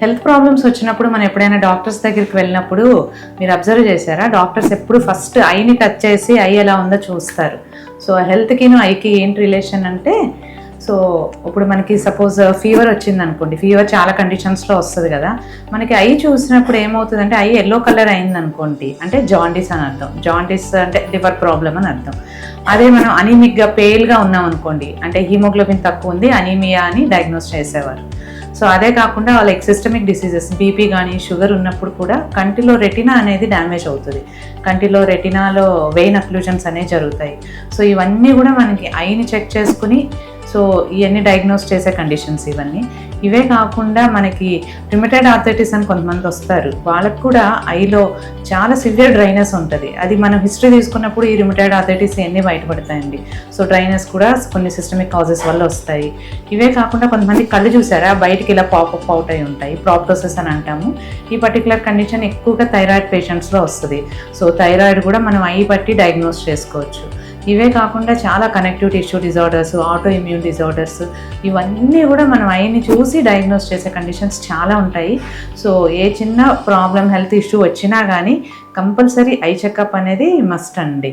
Health problems వచ్చినప్పుడు మనం ఎప్పుడైనా డాక్టర్స్ దగ్గరికి వెళ్ళినప్పుడు మీరు అబ్జర్వ్ చేశారా, డాక్టర్స్ ఎప్పుడు ఫస్ట్ ఐని టచ్ చేసి ఐ ఎలా ఉందో చూస్తారు. సో హెల్త్కిను ఐకి ఏంటి రిలేషన్ అంటే, సో ఇప్పుడు మనకి సపోజ్ ఫీవర్ వచ్చింది అనుకోండి, ఫీవర్ చాలా కండిషన్స్లో వస్తుంది కదా, మనకి ఐ చూసినప్పుడు ఏమవుతుందంటే ఐ ఎల్లో కలర్ అయింది అనుకోండి అంటే జాండీస్ అని అర్థం. జాండీస్ అంటే లివర్ ప్రాబ్లమ్ అని అర్థం. అదే మనం అనీమిక్గా పేల్గా ఉన్నాం అనుకోండి అంటే హీమోగ్లోబిన్ తక్కువ ఉంది, అనీమియా అని డయాగ్నోస్ చేసేవారు. సో అదే కాకుండా వాళ్ళకి సిస్టమిక్ డిసీజెస్ బీపీ కానీ షుగర్ ఉన్నప్పుడు కూడా కంటిలో రెటినా అనేది డ్యామేజ్ అవుతుంది. కంటిలో రెటినాలో వెయిన్ అక్లూజన్స్ అనేవి జరుగుతాయి. సో ఇవన్నీ కూడా మనకి ఐని చెక్ చేసుకుని సో ఇవన్నీ డయాగ్నోస్ చేసే కండిషన్స్ ఇవన్నీ. ఇవే కాకుండా మనకి రిమటైడ్ ఆర్థరైటిస్ అని కొంతమంది వస్తారు, వాళ్ళకు కూడా ఐలో చాలా సివియర్ డ్రైనెస్ ఉంటుంది. అది మనం హిస్టరీ తీసుకున్నప్పుడు ఈ రిమటైడ్ ఆర్థరైటిస్ ఇవన్నీ బయటపడతాయండి. సో డ్రైనెస్ కూడా కొన్ని సిస్టమిక్ కాజెస్ వల్ల వస్తాయి. ఇవే కాకుండా కొంతమంది కళ్ళు చూసారా బయటికి ఇలా పాపప్ అవుట్ అయి ఉంటాయి, ప్రాప్టోసిస్ అని అంటాము. ఈ పర్టికులర్ కండిషన్ ఎక్కువగా థైరాయిడ్ పేషెంట్స్లో వస్తుంది. సో థైరాయిడ్ కూడా మనం ఐ బట్టి డయాగ్నోస్ చేసుకోవచ్చు. ఇవే కాకుండా చాలా connective tissue disorders, auto immune disorders, ఇవన్నీ కూడా మనం ఐని చూసి డయాగ్నోస్ చేసే కండిషన్స్ చాలా ఉంటాయి. సో ఏ చిన్న ప్రాబ్లం హెల్త్ ఇష్యూ వచ్చినా కానీ కంపల్సరీ ఐ చెకప్ అనేది మస్ట్ అండి.